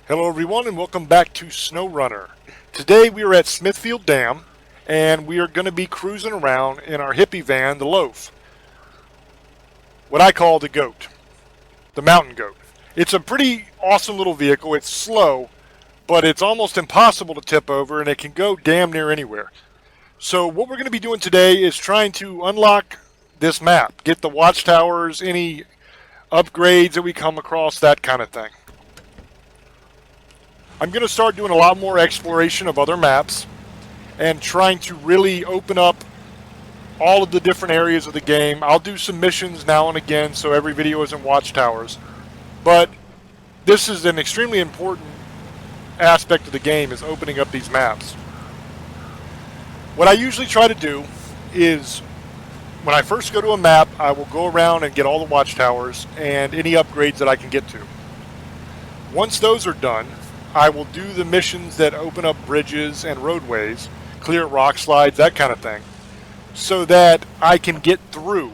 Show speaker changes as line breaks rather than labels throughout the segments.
Hello everyone and welcome back to SnowRunner. Today we are at Smithfield Dam and we are going to be cruising around in our hippie van, the Loaf. What I call the goat. The mountain goat. It's a pretty awesome little vehicle. It's slow, but it's almost impossible to tip over and it can go damn near anywhere. So what we're going to be doing today is trying to unlock this map. Get the watchtowers, any upgrades that we come across, that kind of thing. I'm going to start doing a lot more exploration of other maps and trying to really open up all of the different areas of the game. I'll do some missions now and again, so every video isn't watchtowers. But this is an extremely important aspect of the game, is opening up these maps. What I usually try to do is, when I first go to a map, I will go around and get all the watchtowers and any upgrades that I can get to. Once those are done, I will do the missions that open up bridges and roadways, clear rock slides, that kind of thing, so that I can get through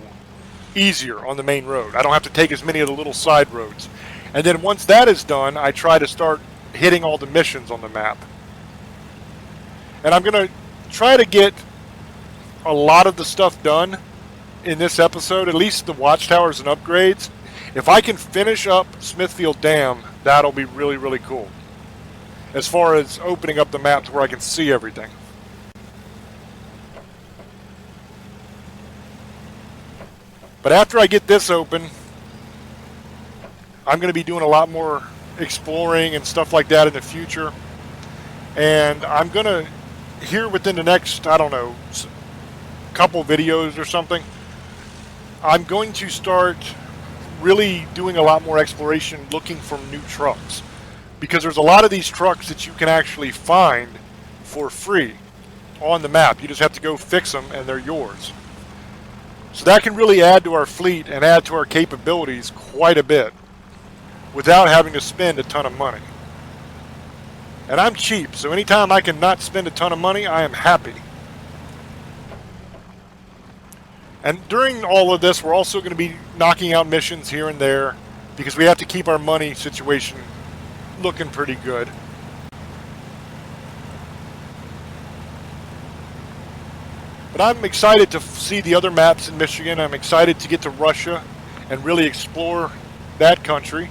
easier on the main road. I don't have to take as many of the little side roads. And then once that is done, I try to start hitting all the missions on the map. And I'm going to try to get a lot of the stuff done in this episode, at least the watchtowers and upgrades. If I can finish up Smithfield Dam, that'll be really, really cool, as far as opening up the map to where I can see everything. But after I get this open, I'm going to be doing a lot more exploring and stuff like that in the future. And I'm going to, here within the next, I don't know, couple videos or something, I'm going to start really doing a lot more exploration, looking for new trucks. Because there's a lot of these trucks that you can actually find for free on the map. You just have to go fix them and they're yours. So that can really add to our fleet and add to our capabilities quite a bit without having to spend a ton of money. And I'm cheap, so anytime I can not spend a ton of money, I am happy. And during all of this, we're also going to be knocking out missions here and there because we have to keep our money situation looking pretty good. But I'm excited to see the other maps in Michigan. I'm excited to get to Russia and really explore that country.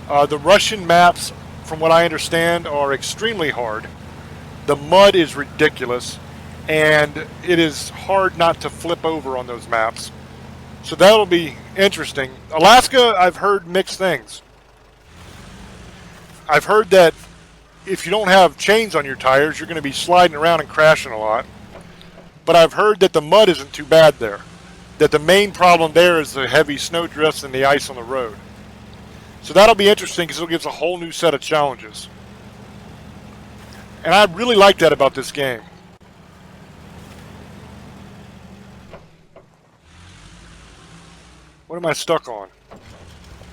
The Russian maps, from what I understand, are extremely hard. The mud is ridiculous, and it is hard not to flip over on those maps. So that'll be interesting. Alaska, I've heard mixed things. I've heard that if you don't have chains on your tires, you're going to be sliding around and crashing a lot. But I've heard that the mud isn't too bad there. That the main problem there is the heavy snow drifts and the ice on the road. So that'll be interesting because it'll give us a whole new set of challenges. And I really like that about this game. What am I stuck on?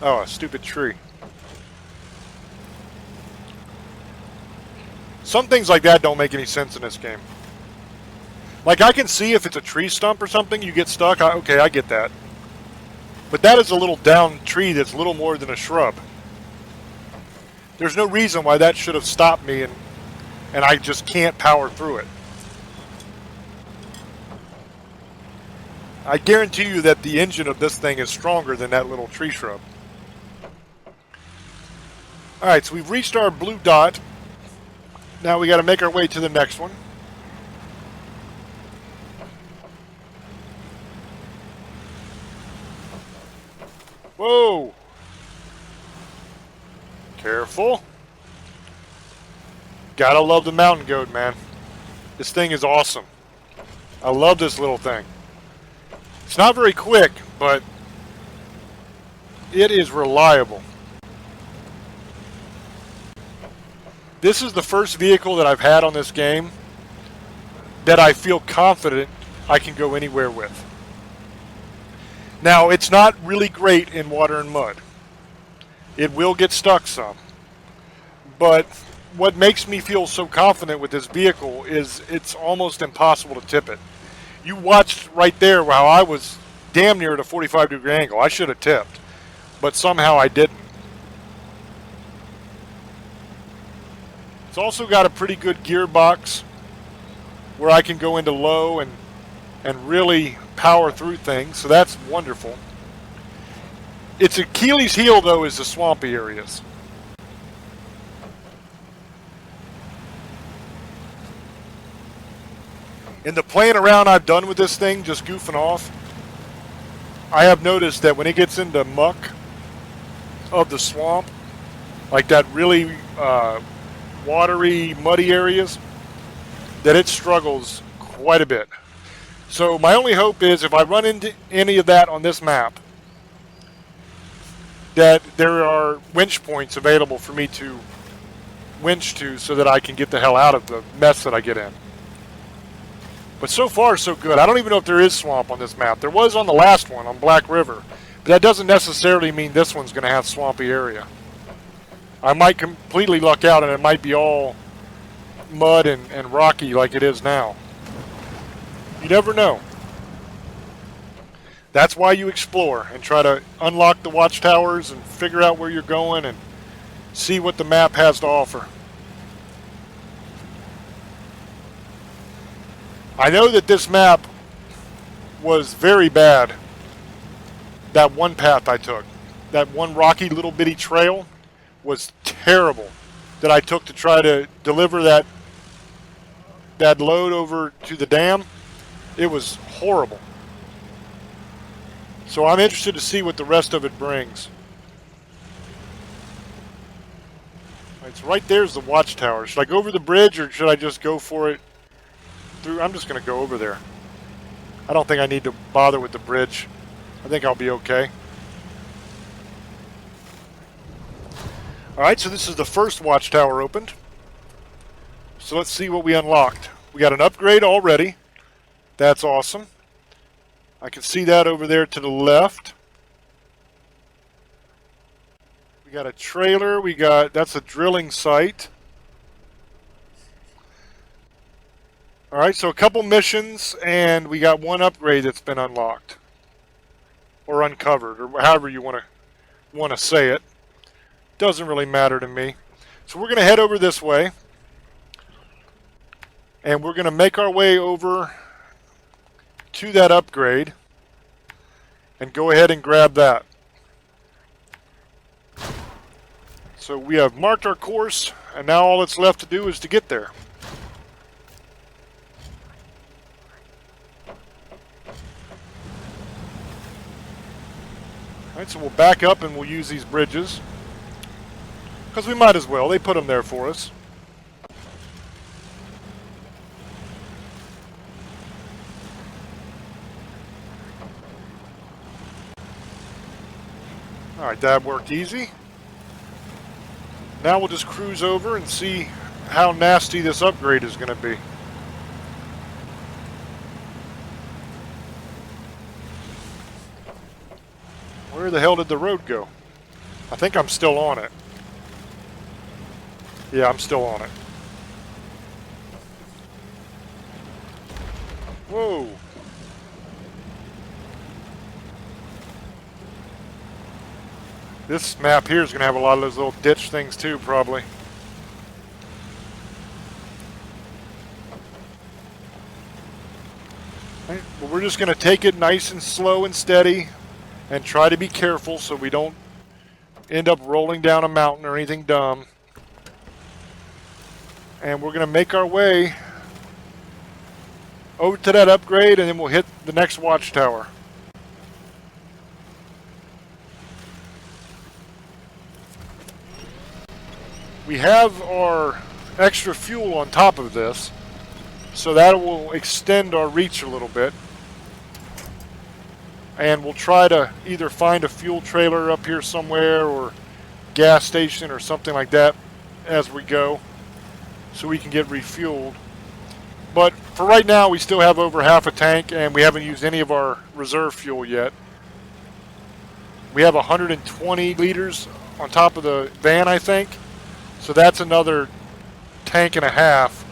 Oh, a stupid tree. Some things like that don't make any sense in this game. Like, I can see if it's a tree stump or something, you get stuck. Okay, I get that. But that is a little down tree that's little more than a shrub. There's no reason why that should have stopped me and I just can't power through it. I guarantee you that the engine of this thing is stronger than that little tree shrub. Alright, so we've reached our blue dot. Now we got to make our way to the next one. Whoa! Careful. Gotta love the mountain goat, man. This thing is awesome. I love this little thing. It's not very quick, but it is reliable. This is the first vehicle that I've had on this game that I feel confident I can go anywhere with. Now, it's not really great in water and mud. It will get stuck some. But what makes me feel so confident with this vehicle is it's almost impossible to tip it. You watched right there how I was damn near at a 45-degree angle. I should have tipped, but somehow I didn't. It's also got a pretty good gearbox where I can go into low and really power through things, so that's wonderful. Its Achilles heel, though, is the swampy areas. In the playing around I've done with this thing, just goofing off, I have noticed that when it gets into muck of the swamp, like that really watery, muddy areas, that it struggles quite a bit. So my only hope is if I run into any of that on this map, that there are winch points available for me to winch to so that I can get the hell out of the mess that I get in. But so far, so good. I don't even know if there is swamp on this map. There was on the last one, on Black River. But that doesn't necessarily mean this one's going to have swampy area. I might completely luck out and it might be all mud and rocky like it is now. You never know. That's why you explore and try to unlock the watchtowers and figure out where you're going and see what the map has to offer. I know that this map was very bad. That one path I took, that one rocky little bitty trail, was terrible that I took to try to deliver that load over to the dam. It was horrible. So I'm interested to see what the rest of it brings. It's right there's the watchtower. Should I go over the bridge or should I just go for it through? I'm just going to go over there. I don't think I need to bother with the bridge. I think I'll be okay. Alright, so this is the first watchtower opened. So let's see what we unlocked. We got an upgrade already. That's awesome. I can see that over there to the left. We got a trailer. That's a drilling site. Alright, so a couple missions, and we got one upgrade that's been unlocked. Or uncovered, or however you want to say it. Doesn't really matter to me. So we're going to head over this way. And we're going to make our way over to that upgrade. And go ahead and grab that. So we have marked our course, and now all that's left to do is to get there. Alright, so we'll back up and we'll use these bridges. Because we might as well. They put them there for us. Alright, that worked easy. Now we'll just cruise over and see how nasty this upgrade is going to be. Where the hell did the road go? I think I'm still on it. Yeah, I'm still on it. Whoa. This map here is going to have a lot of those little ditch things too, probably. Right, but we're just going to take it nice and slow and steady and try to be careful so we don't end up rolling down a mountain or anything dumb. And we're going to make our way over to that upgrade and then we'll hit the next watchtower. We have our extra fuel on top of this, so that will extend our reach a little bit. And we'll try to either find a fuel trailer up here somewhere or gas station or something like that as we go so we can get refueled. But for right now we still have over half a tank and we haven't used any of our reserve fuel yet. We have 120 liters on top of the van, I think. So that's another tank and a half.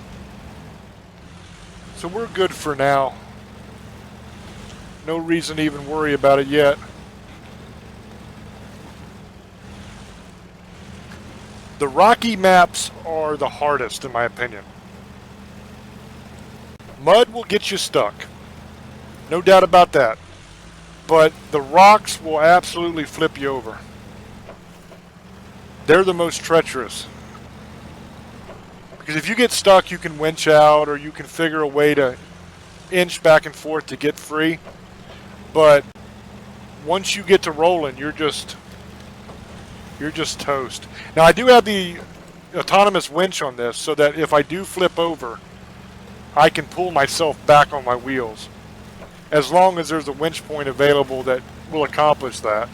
So we're good for now. No reason to even worry about it yet. The rocky maps are the hardest in my opinion. Mud will get you stuck. No doubt about that. But the rocks will absolutely flip you over. They're the most treacherous. Because if you get stuck, you can winch out or you can figure a way to inch back and forth to get free. But once you get to rolling, you're just toast. Now I do have the autonomous winch on this so that if I do flip over, I can pull myself back on my wheels. As long as there's a winch point available that will accomplish that.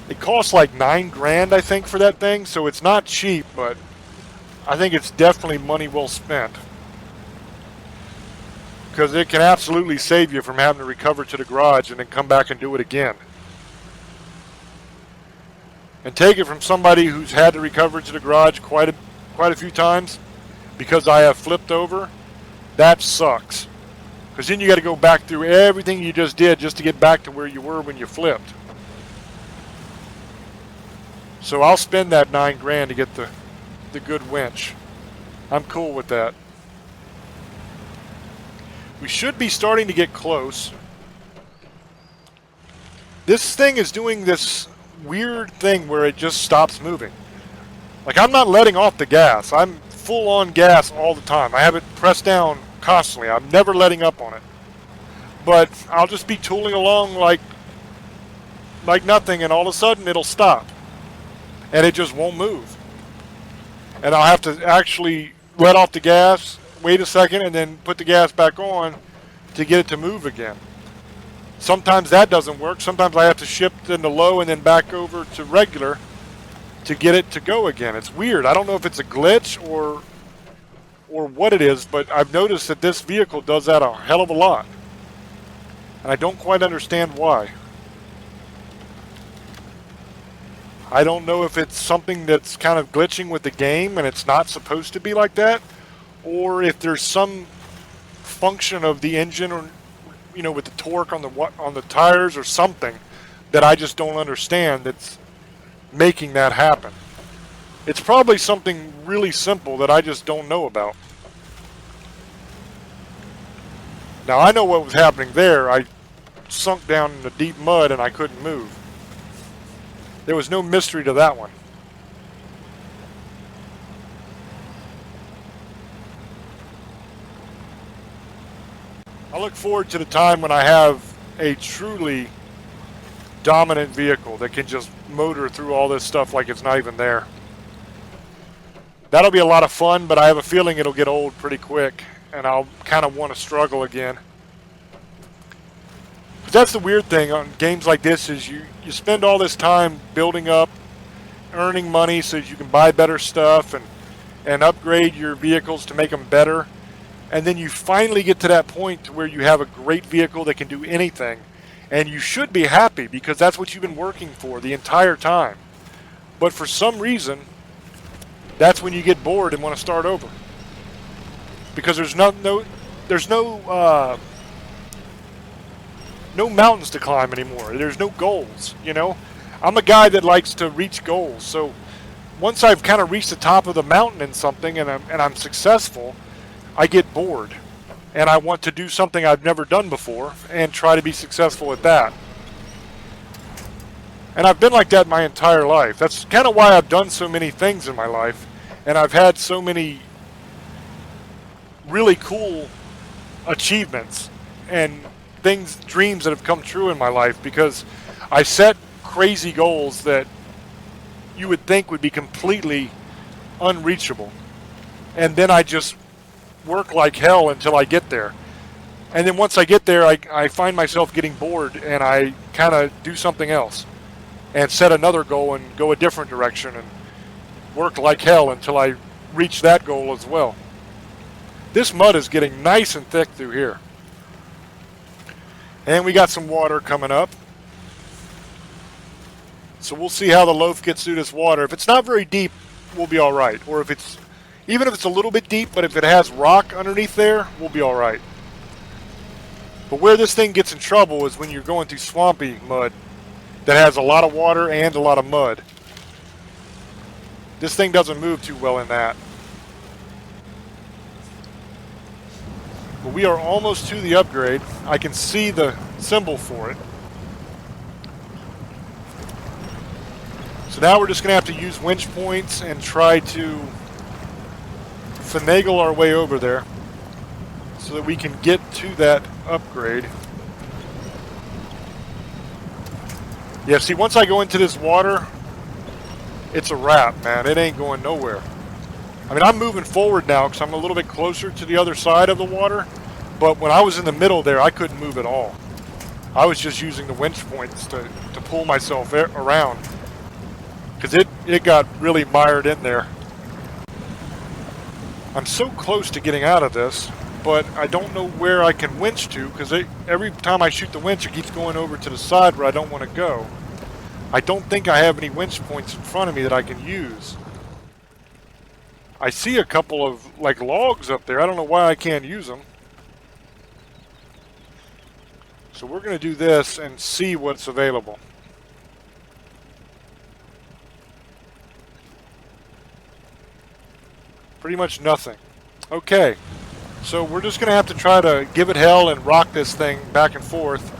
It costs like $9 grand, I think, for that thing, so it's not cheap, but I think it's definitely money well spent. Because it can absolutely save you from having to recover to the garage and then come back and do it again. And take it from somebody who's had to recover to the garage quite a few times, because I have flipped over, that sucks. Because then you got to go back through everything you just did just to get back to where you were when you flipped. So I'll spend that $9 grand to get the good winch. I'm cool with that. We should be starting to get close. This thing is doing this weird thing where it just stops moving. Like, I'm not letting off the gas. I'm full on gas all the time. I have it pressed down constantly. I'm never letting up on it. But I'll just be tooling along like nothing, and all of a sudden it'll stop. And it just won't move. And I'll have to actually let off the gas, wait a second, and then put the gas back on to get it to move again. Sometimes that doesn't work. Sometimes I have to shift into low and then back over to regular to get it to go again. It's weird. I don't know if it's a glitch or what it is, but I've noticed that this vehicle does that a hell of a lot. And I don't quite understand why. I don't know if it's something that's kind of glitching with the game and it's not supposed to be like that, or if there's some function of the engine, or with the torque on the tires or something that I just don't understand that's making that happen. It's probably something really simple that I just don't know about. Now I know what was happening there. I sunk down in the deep mud and I couldn't move. There was no mystery to that one. I look forward to the time when I have a truly dominant vehicle that can just motor through all this stuff like it's not even there. That'll be a lot of fun, but I have a feeling it'll get old pretty quick, and I'll kind of want to struggle again. But that's the weird thing on games like this, is you spend all this time building up, earning money so that you can buy better stuff and upgrade your vehicles to make them better. And then you finally get to that point to where you have a great vehicle that can do anything. And you should be happy because that's what you've been working for the entire time. But for some reason, that's when you get bored and want to start over. Because there's no mountains to climb anymore. There's no goals, I'm a guy that likes to reach goals. So once I've kind of reached the top of the mountain in something and I'm successful, I get bored, and I want to do something I've never done before and try to be successful at that. And I've been like that my entire life. That's kind of why I've done so many things in my life, and I've had so many really cool achievements and dreams that have come true in my life, because I set crazy goals that you would think would be completely unreachable. And then I just work like hell until I get there. And then once I get there, I find myself getting bored, and I kind of do something else and set another goal and go a different direction and work like hell until I reach that goal as well. This mud is getting nice and thick through here. And we got some water coming up. So we'll see how the loaf gets through this water. If it's not very deep, we'll be all right. Or even if it's a little bit deep, but if it has rock underneath there, we'll be all right. But where this thing gets in trouble is when you're going through swampy mud. that has a lot of water and a lot of mud. This thing doesn't move too well in that. But we are almost to the upgrade. I can see the symbol for it. So now we're just going to have to use winch points and try to finagle our way over there so that we can get to that upgrade. Yeah, see, once I go into this water, it's a wrap, man. It ain't going nowhere. I mean, I'm moving forward now because I'm a little bit closer to the other side of the water, but when I was in the middle there, I couldn't move at all. I was just using the winch points to pull myself around because it got really mired in there. I'm so close to getting out of this, but I don't know where I can winch to because every time I shoot the winch, it keeps going over to the side where I don't want to go. I don't think I have any winch points in front of me that I can use. I see a couple of like logs up there. I don't know why I can't use them. So we're going to do this and see what's available. Pretty much nothing. Okay, so we're just going to have to try to give it hell and rock this thing back and forth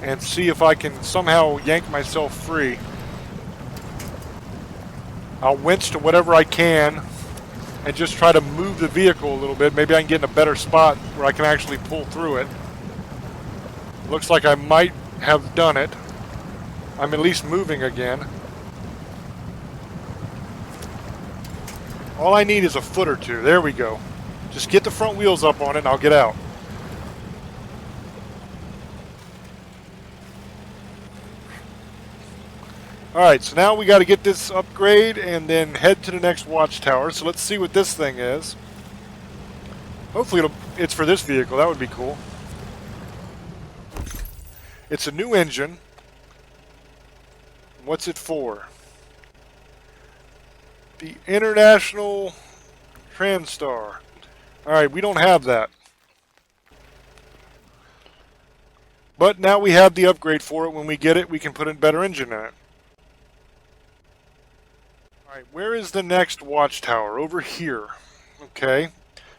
and see if I can somehow yank myself free. I'll winch to whatever I can and just try to move the vehicle a little bit. Maybe I can get in a better spot where I can actually pull through it. Looks like I might have done it. I'm at least moving again. All I need is a foot or two. There we go. Just get the front wheels up on it and I'll get out. Alright, so now we got to get this upgrade and then head to the next Watchtower. So let's see what this thing is. Hopefully it's for this vehicle. That would be cool. It's a new engine. What's it for? The International Transtar. Alright, we don't have that. But now we have the upgrade for it. When we get it, we can put a better engine in it. Alright, where is the next Watchtower? Over here. Okay.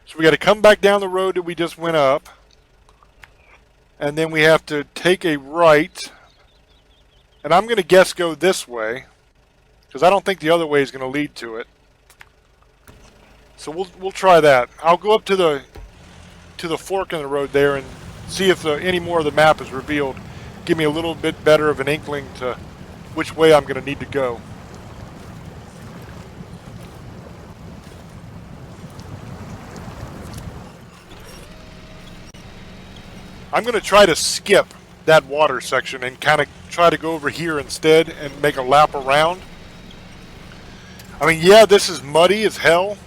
So we got to come back down the road that we just went up. And then we have to take a right. And I'm going to guess go this way. Because I don't think the other way is going to lead to it. So we'll try that. I'll go up to the fork in the road there and see if any more of the map is revealed. Give me a little bit better of an inkling to which way I'm going to need to go. I'm going to try to skip that water section and kind of try to go over here instead and make a lap around. I mean, yeah, this is muddy as hell,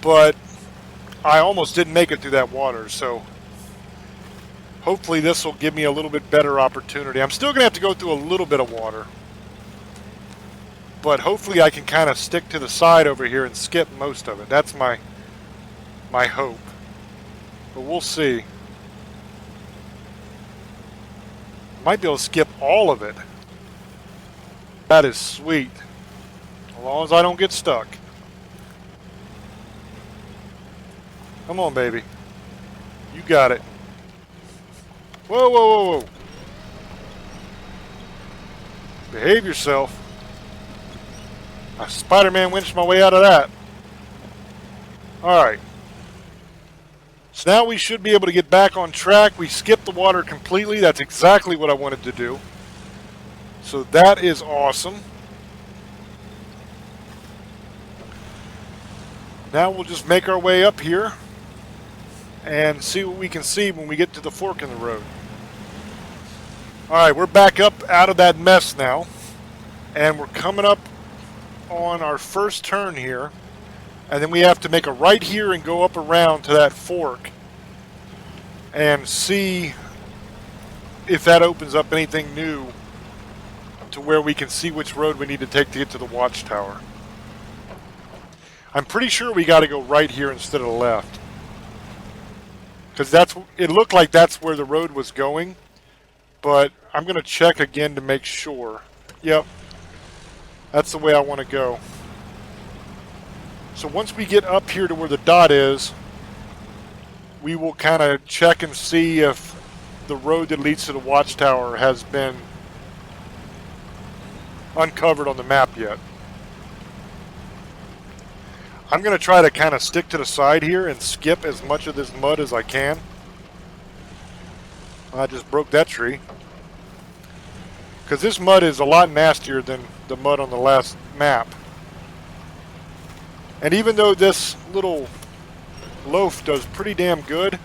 but I almost didn't make it through that water, so hopefully this will give me a little bit better opportunity. I'm still going to have to go through a little bit of water, but hopefully I can kind of stick to the side over here and skip most of it. That's my hope, but we'll see. Might be able to skip all of it. That is sweet. As long as I don't get stuck. Come on, baby. You got it. Whoa, whoa, whoa, whoa. Behave yourself. I Spider-Man winched my way out of that. Alright. So now we should be able to get back on track. We skipped the water completely. That's exactly what I wanted to do. So that is awesome. Now we'll just make our way up here and see what we can see when we get to the fork in the road. Alright, we're back up out of that mess now. And we're coming up on our first turn here. And then we have to make a right here and go up around to that fork. And see if that opens up anything new to where we can see which road we need to take to get to the Watchtower. I'm pretty sure we got to go right here instead of the left. Because it looked like that's where the road was going. But I'm going to check again to make sure. Yep, that's the way I want to go. So once we get up here to where the dot is, we will kind of check and see if the road that leads to the Watchtower has been uncovered on the map yet. I'm going to try to kind of stick to the side here and skip as much of this mud as I can. I just broke that tree. Because this mud is a lot nastier than the mud on the last map. And even though this little loaf does pretty damn good,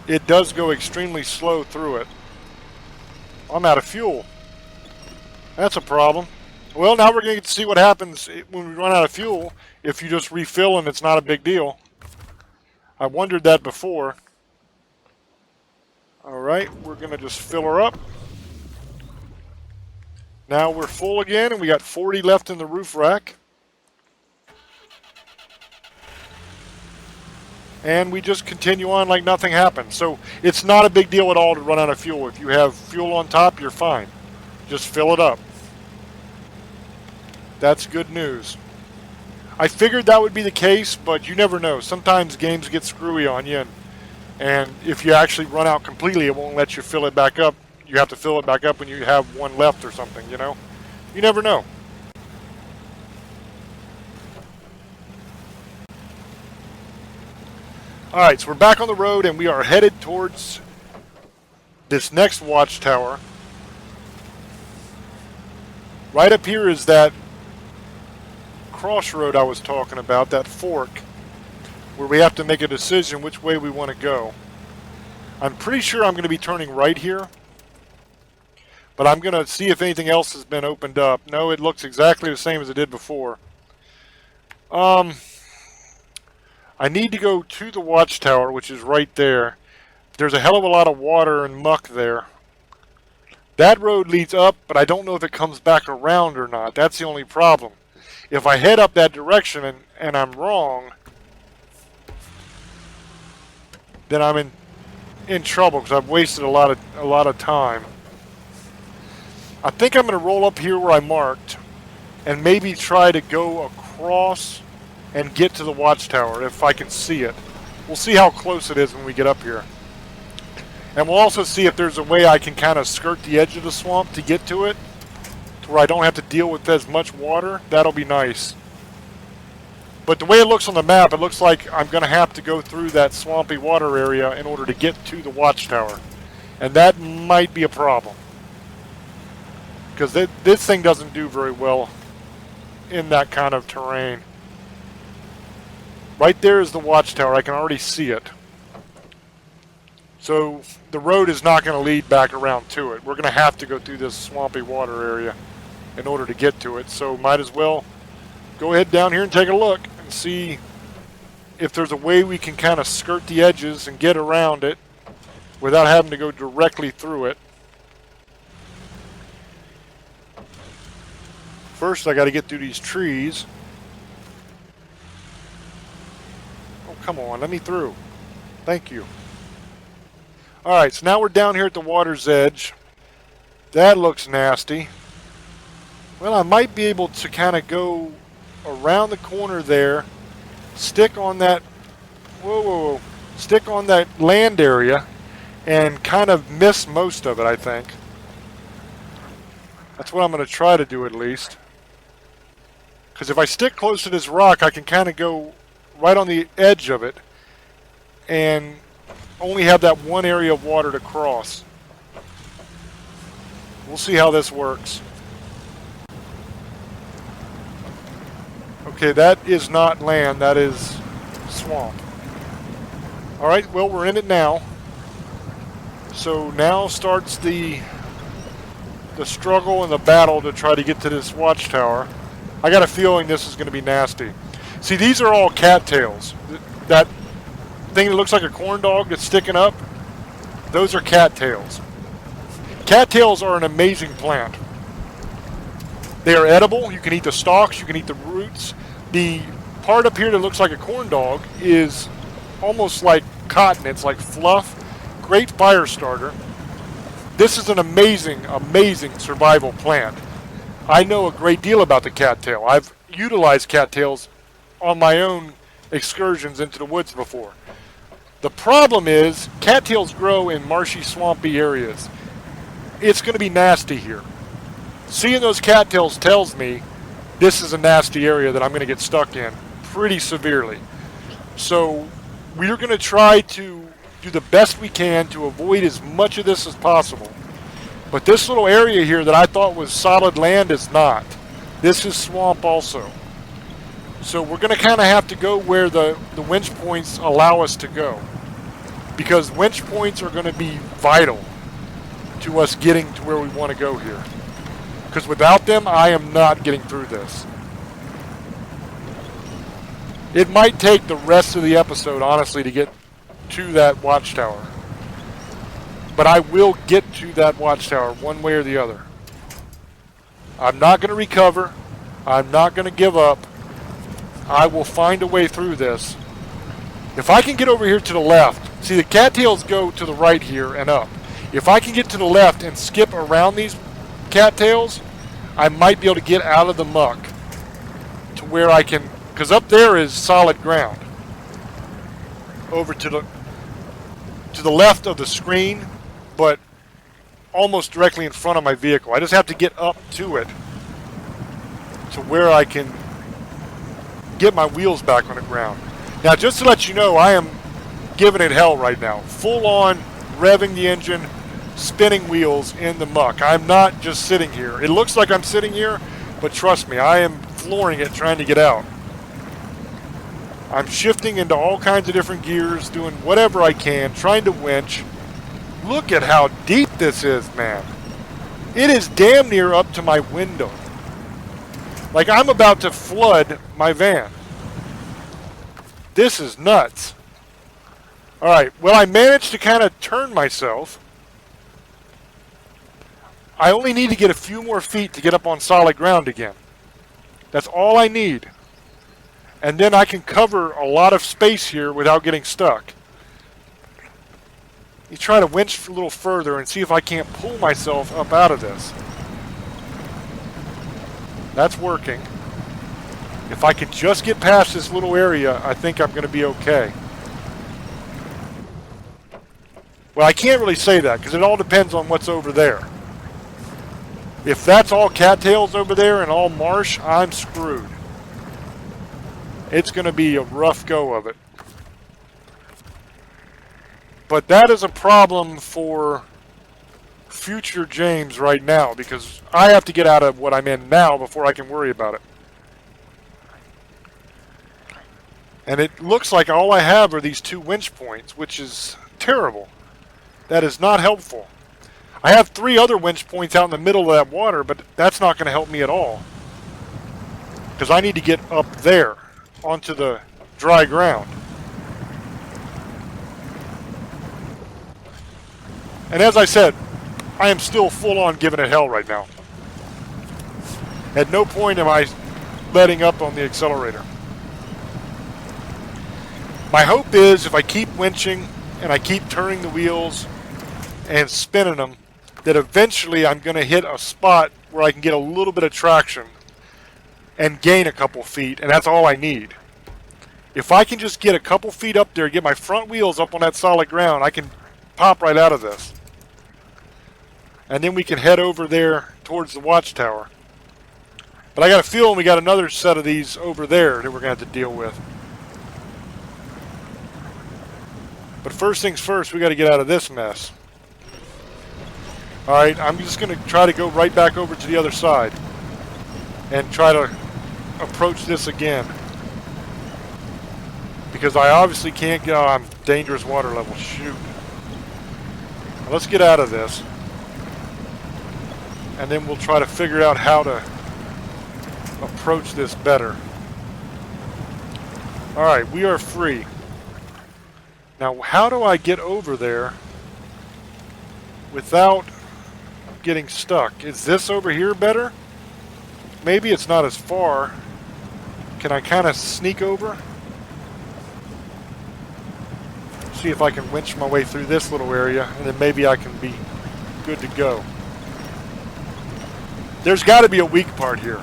it does go extremely slow through it. I'm out of fuel. That's a problem. Well, now we're going to get to see what happens when we run out of fuel if you just refill and it's not a big deal. I wondered that before. Alright, we're going to just fill her up. Now we're full again and we got 40 left in the roof rack. And we just continue on like nothing happened. So it's not a big deal at all to run out of fuel. If you have fuel on top, you're fine. Just fill it up. That's good news. I figured that would be the case, but you never know. Sometimes games get screwy on you, and if you actually run out completely, it won't let you fill it back up. You have to fill it back up when you have one left or something, you know? You never know. Alright, so we're back on the road, and we are headed towards this next Watchtower. Right up here is that crossroad I was talking about, that fork, where we have to make a decision which way we want to go. I'm pretty sure I'm going to be turning right here, but I'm going to see if anything else has been opened up. No, it looks exactly the same as it did before. I need to go to the Watchtower, which is right there. There's a hell of a lot of water and muck there. That road leads up, but I don't know if it comes back around or not. That's the only problem. If I head up that direction and I'm wrong, then I'm in trouble because I've wasted a lot of time. I think I'm going to roll up here where I marked and maybe try to go across and get to the Watchtower if I can see it. We'll see how close it is when we get up here. And we'll also see if there's a way I can kind of skirt the edge of the swamp to get to it, to where I don't have to deal with as much water. That'll be nice. But the way it looks on the map, it looks like I'm going to have to go through that swampy water area in order to get to the Watchtower. And that might be a problem. Because this thing doesn't do very well in that kind of terrain. Right there is the Watchtower. I can already see it. So the road is not going to lead back around to it. We're going to have to go through this swampy water area in order to get to it. So might as well go ahead down here and take a look and see if there's a way we can kind of skirt the edges and get around it without having to go directly through it. First, I got to get through these trees. Oh, come on, let me through. Thank you. Alright, so now we're down here at the water's edge. That looks nasty. Well, I might be able to kind of go around the corner there, stick on that, stick on that land area, and kind of miss most of it, I think. That's what I'm going to try to do at least. Because if I stick close to this rock, I can kind of go right on the edge of it and only have that one area of water to cross. We'll see how this works. Okay, that is not land, that is swamp. Alright, well, we're in it now. So now starts the struggle and the battle to try to get to this Watchtower. I got a feeling this is going to be nasty. See, these are all cattails. That thing that looks like a corn dog that's sticking up, those are cattails. Cattails are an amazing plant. They are edible. You can eat the stalks, you can eat the roots. The part up here that looks like a corn dog is almost like cotton. It's like fluff. Great fire starter. This is an amazing, amazing survival plant. I know a great deal about the cattail. I've utilized cattails on my own excursions into the woods before. The problem is, cattails grow in marshy, swampy areas. It's going to be nasty here. Seeing those cattails tells me this is a nasty area that I'm going to get stuck in pretty severely. So we're going to try to do the best we can to avoid as much of this as possible. But this little area here that I thought was solid land is not. This is swamp also. So we're going to kind of have to go where the winch points allow us to go. Because winch points are going to be vital to us getting to where we want to go here. Because without them, I am not getting through this. It might take the rest of the episode, honestly, to get to that watchtower. But I will get to that watchtower one way or the other. I'm not going to recover. I'm not going to give up. I will find a way through this. If I can get over here to the left, see the cattails go to the right here and up. If I can get to the left and skip around these cattails, I might be able to get out of the muck to where I can, because up there is solid ground. Over to the left of the screen, but almost directly in front of my vehicle. I just have to get up to it to where I can get my wheels back on the ground. Now, just to let you know, I am giving it hell right now. Full on revving the engine, spinning wheels in the muck. I'm not just sitting here. It looks like I'm sitting here, but trust me, I am flooring it trying to get out. I'm shifting into all kinds of different gears, doing whatever I can, trying to winch. Look at how deep this is, man. It is damn near up to my window. Like I'm about to flood my van. This is nuts. Alright, well, I managed to kind of turn myself. I only need to get a few more feet to get up on solid ground again. That's all I need. And then I can cover a lot of space here without getting stuck. You try to winch a little further and see if I can't pull myself up out of this. That's working. If I can just get past this little area, I think I'm going to be okay. Well, I can't really say that because it all depends on what's over there. If that's all cattails over there and all marsh, I'm screwed. It's going to be a rough go of it. But that is a problem for future James right now because I have to get out of what I'm in now before I can worry about it. And it looks like all I have are these 2 winch points, which is terrible. That is not helpful. I have 3 other winch points out in the middle of that water, but that's not going to help me at all. Because I need to get up there onto the dry ground. And as I said, I am still full on giving it hell right now. At no point am I letting up on the accelerator. My hope is if I keep winching and I keep turning the wheels and spinning them, that eventually I'm going to hit a spot where I can get a little bit of traction and gain a couple feet, and that's all I need. If I can just get a couple feet up there, get my front wheels up on that solid ground, I can pop right out of this. And then we can head over there towards the watchtower. But I got a feeling we got another set of these over there that we're going to have to deal with. But first things first, we got to get out of this mess. Alright, I'm just going to try to go right back over to the other side and try to approach this again. Because I obviously can't get on dangerous water level. Shoot. Now let's get out of this. And then we'll try to figure out how to approach this better. Alright, we are free. Now, how do I get over there without getting stuck? Is this over here better? Maybe it's not as far. Can I kind of sneak over? See if I can winch my way through this little area, and then maybe I can be good to go. There's got to be a weak part here.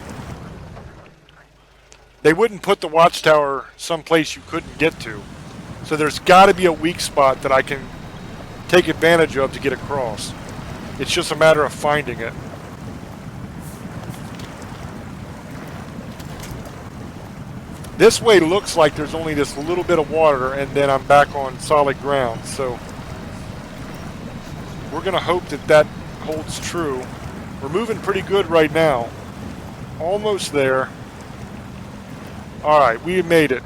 They wouldn't put the watchtower someplace you couldn't get to. So there's got to be a weak spot that I can take advantage of to get across. It's just a matter of finding it. This way looks like there's only this little bit of water and then I'm back on solid ground. So we're going to hope that that holds true. We're moving pretty good right now. Almost there. Alright, we made it.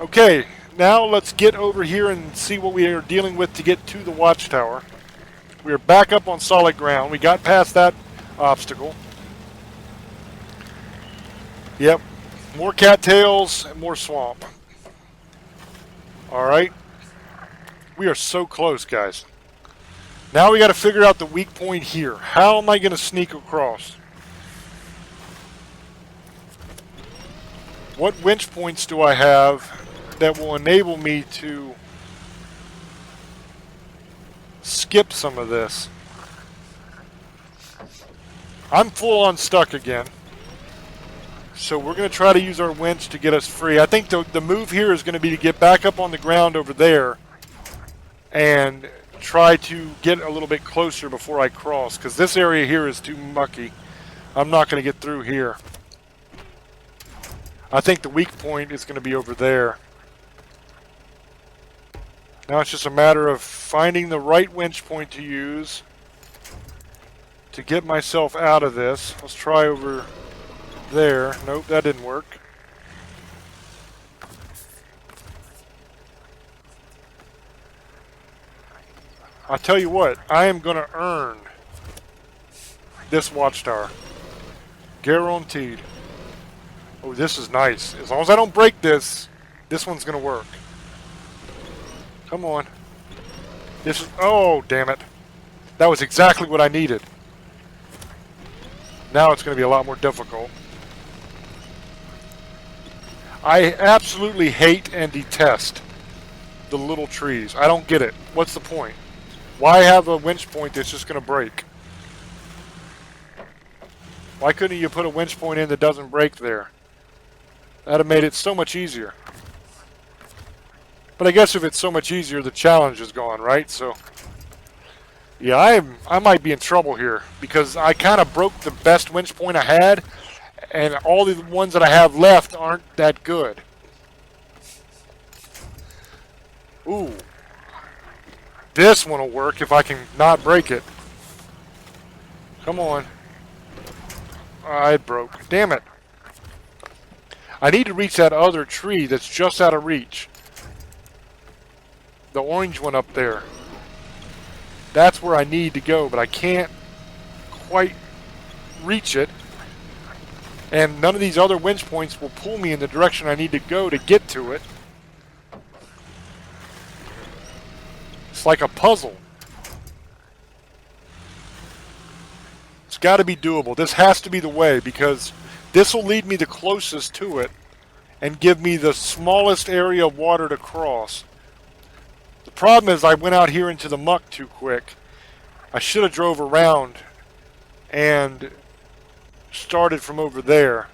Okay, now let's get over here and see what we are dealing with to get to the watchtower. We are back up on solid ground. We got past that obstacle. Yep, more cattails and more swamp. Alright. We are so close, guys. Now we got to figure out the weak point here. How am I going to sneak across? What winch points do I have that will enable me to skip some of this? I'm full on stuck again. So we're going to try to use our winch to get us free. I think the move here is going to be to get back up on the ground over there and try to get a little bit closer before I cross, because this area here is too mucky. I'm not going to get through here. I think the weak point is going to be over there. Now it's just a matter of finding the right winch point to use to get myself out of this. Let's try over there. Nope, that didn't work. I'll tell you what, I am going to earn this watchtower. Guaranteed. Oh, this is nice. As long as I don't break this, this one's going to work. Come on. This is... Oh, damn it. That was exactly what I needed. Now it's going to be a lot more difficult. I absolutely hate and detest the little trees. I don't get it. What's the point? Why have a winch point that's just going to break? Why couldn't you put a winch point in that doesn't break there? That'd have made it so much easier. But I guess if it's so much easier, the challenge is gone, right? So, yeah, I might be in trouble here because I kind of broke the best winch point I had, and all the ones that I have left aren't that good. Ooh. This one will work if I can not break it. Come on. It broke. Damn it. I need to reach that other tree that's just out of reach. The orange one up there. That's where I need to go, but I can't quite reach it. And none of these other winch points will pull me in the direction I need to go to get to it. It's like a puzzle. It's got to be doable. This has to be the way, because this will lead me the closest to it and give me the smallest area of water to cross. The problem is I went out here into the muck too quick. I should have drove around and started from over there.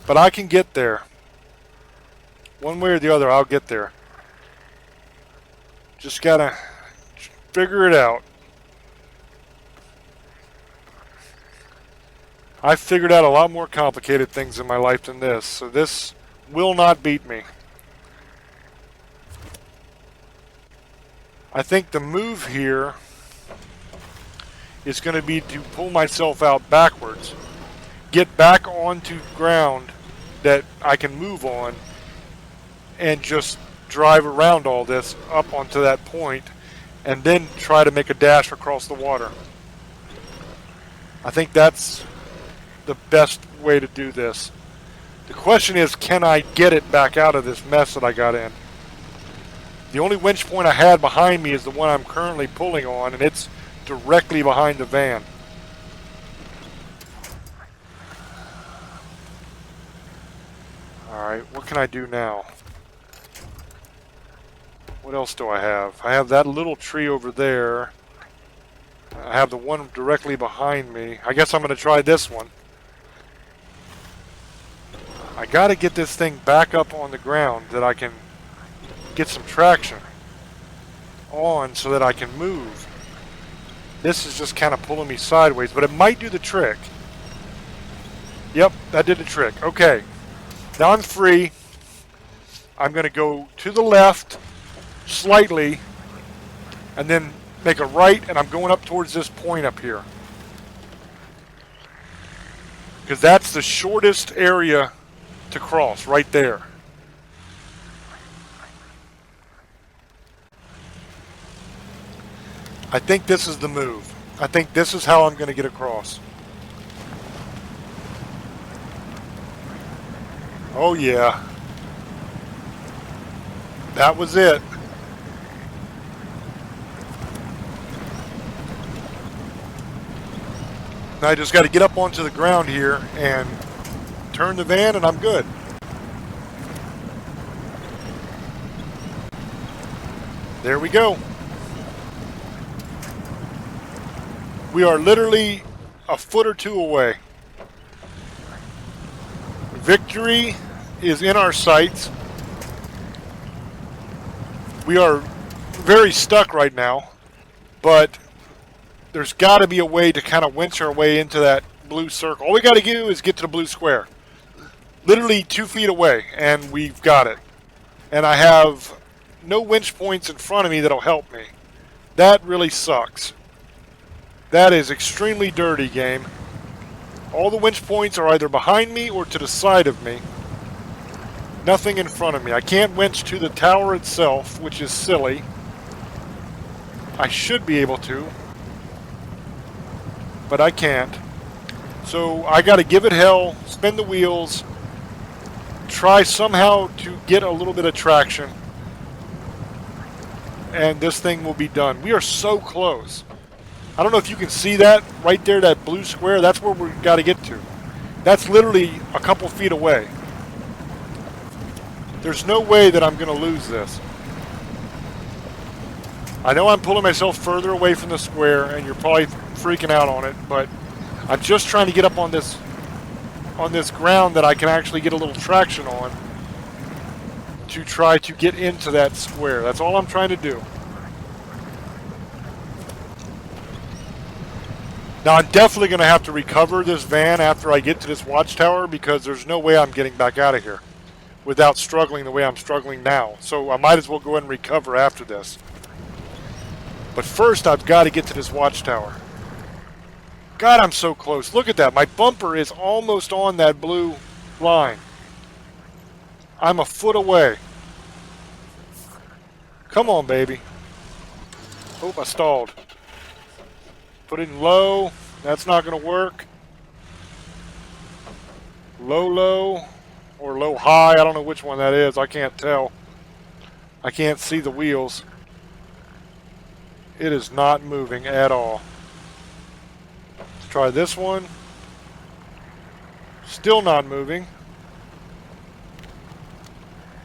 But I can get there. One way or the other, I'll get there. Just gotta figure it out. I've figured out a lot more complicated things in my life than this, so this will not beat me. I think the move here is going to be to pull myself out backwards, get back onto ground that I can move on, and just drive around all this up onto that point, and then try to make a dash across the water. I think that's the best way to do this. The question is, can I get it back out of this mess that I got in? The only winch point I had behind me is the one I'm currently pulling on, and it's directly behind the van. Alright, what can I do now? What else do I have? I have that little tree over there. I have the one directly behind me. I guess I'm going to try this one. I got to get this thing back up on the ground that I can get some traction on so that I can move. This is just kind of pulling me sideways, but it might do the trick. Yep, that did the trick. Okay, now I'm free. I'm going to go to the left slightly and then make a right, and I'm going up towards this point up here. Because that's the shortest area to cross, right there. I think this is the move. I think this is how I'm going to get across. Oh yeah. That was it. Now I just got to get up onto the ground here and turn the van and I'm good. There we go. We are literally a foot or two away. Victory is in our sights. We are very stuck right now, but there's got to be a way to kind of winch our way into that blue circle. All we got to do is get to the blue square. Literally 2 feet away, and we've got it. And I have no winch points in front of me that'll help me. That really sucks. That is extremely dirty, game. All the winch points are either behind me or to the side of me. Nothing in front of me. I can't winch to the tower itself, which is silly. I should be able to, but I can't. So I got to give it hell, spin the wheels, try somehow to get a little bit of traction, and this thing will be done. We are so close. I don't know if you can see that right there, that blue square. That's where we've got to get to. That's literally a couple feet away. There's no way that I'm going to lose this. I know I'm pulling myself further away from the square, and you're probably freaking out on it, but I'm just trying to get up on this ground that I can actually get a little traction on to try to get into that square. That's all I'm trying to do. Now I'm definitely going to have to recover this van after I get to this watchtower, because there's no way I'm getting back out of here without struggling the way I'm struggling now. So I might as well go ahead and recover after this. But first I've got to get to this watchtower. God, I'm so close. Look at that. My bumper is almost on that blue line. I'm a foot away. Come on, baby. Oh, I stalled. Put it in low. That's not going to work. Low, low, or low, high. I don't know which one that is. I can't tell. I can't see the wheels. It is not moving at all. Let's try this one. Still not moving.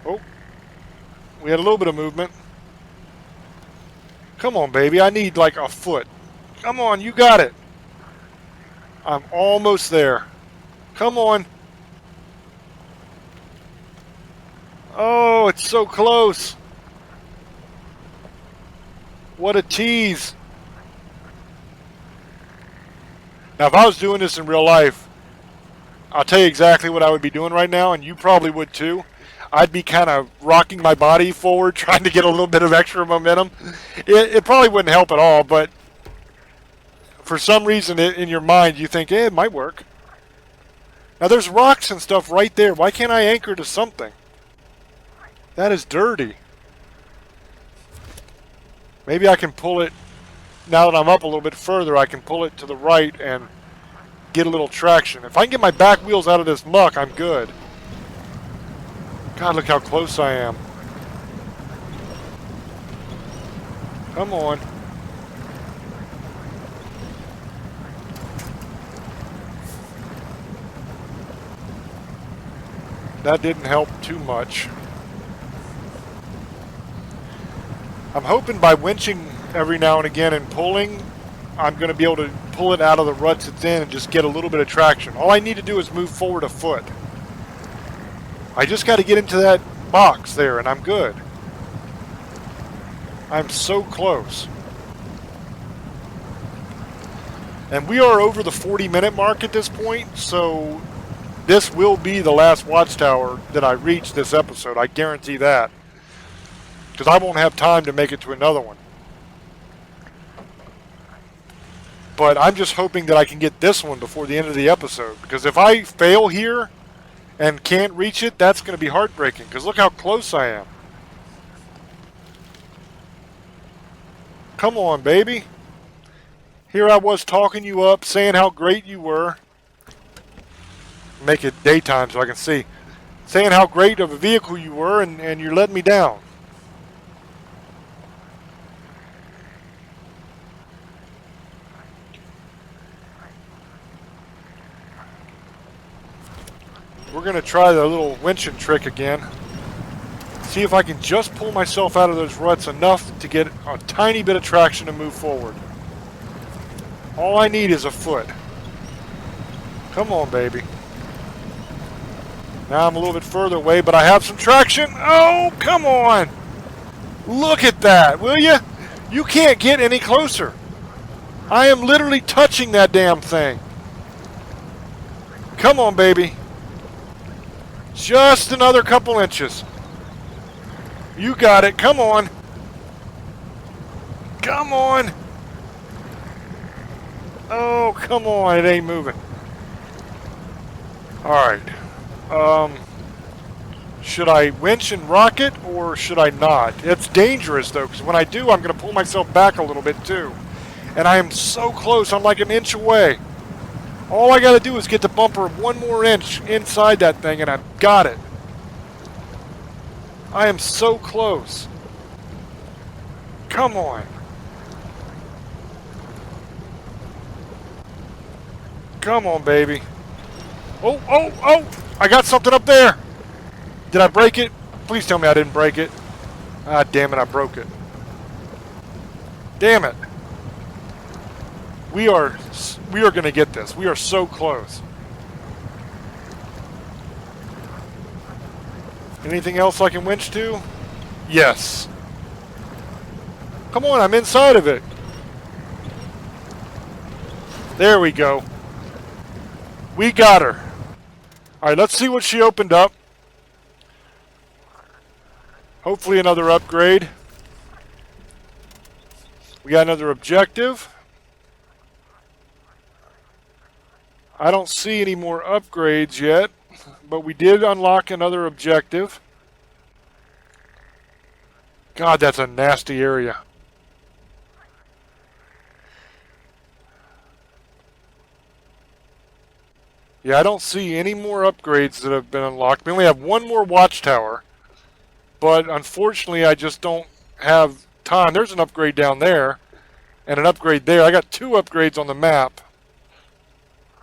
Oh, we had a little bit of movement. Come on, baby. I need like a foot. Come on, you got it. I'm almost there. Come on. Oh, it's so close. What a tease. Now, if I was doing this in real life, I'll tell you exactly what I would be doing right now, and you probably would too. I'd be kind of rocking my body forward, trying to get a little bit of extra momentum. It probably wouldn't help at all, but for some reason in your mind you think, it might work. Now there's rocks and stuff right there. Why can't I anchor to something? That is dirty. Maybe I can pull it, now that I'm up a little bit further, I can pull it to the right and get a little traction. If I can get my back wheels out of this muck, I'm good. God, look how close I am. Come on. That didn't help too much. I'm hoping by winching every now and again and pulling, I'm going to be able to pull it out of the ruts it's in and just get a little bit of traction. All I need to do is move forward a foot. I just got to get into that box there and I'm good. I'm so close. And we are over the 40-minute mark at this point, so this will be the last Watchtower that I reach this episode. I guarantee that. Because I won't have time to make it to another one. But I'm just hoping that I can get this one before the end of the episode. Because if I fail here and can't reach it, that's going to be heartbreaking. Because look how close I am. Come on, baby. Here I was talking you up, saying how great you were. Make it daytime so I can see. Saying how great of a vehicle you were, and you're letting me down. We're going to try the little winching trick again. See if I can just pull myself out of those ruts enough to get a tiny bit of traction to move forward. All I need is a foot. Come on, baby. Now I'm a little bit further away, but I have some traction. Oh, come on. Look at that, will you? You can't get any closer. I am literally touching that damn thing. Come on, baby. Just another couple inches. You got it. Come on. Come on. Oh, come on. It ain't moving. Alright. Should I winch and rocket or should I not? It's dangerous though, because when I do, I'm going to pull myself back a little bit too. And I am so close. I'm like an inch away. All I got to do is get the bumper 1 more inch inside that thing and I've got it. I am so close. Come on. Come on, baby. Oh, oh, oh! I got something up there! Did I break it? Please tell me I didn't break it. Ah, damn it, I broke it. Damn it. We are going to get this. We are so close. Anything else I can winch to? Yes. Come on, I'm inside of it. There we go. We got her. Alright, let's see what she opened up. Hopefully another upgrade. We got another objective. I don't see any more upgrades yet, but we did unlock another objective. God, that's a nasty area. Yeah, I don't see any more upgrades that have been unlocked. We only have 1 more Watchtower, but unfortunately I just don't have time. There's an upgrade down there, and an upgrade there. I got 2 upgrades on the map.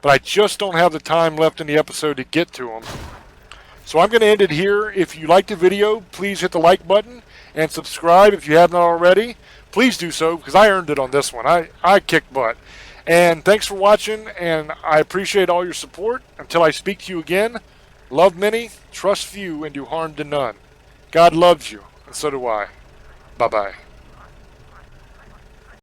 But I just don't have the time left in the episode to get to them. So I'm going to end it here. If you liked the video, please hit the like button and subscribe if you haven't already. Please do so because I earned it on this one. I kicked butt. And thanks for watching, and I appreciate all your support. Until I speak to you again, love many, trust few, and do harm to none. God loves you, and so do I. Bye-bye.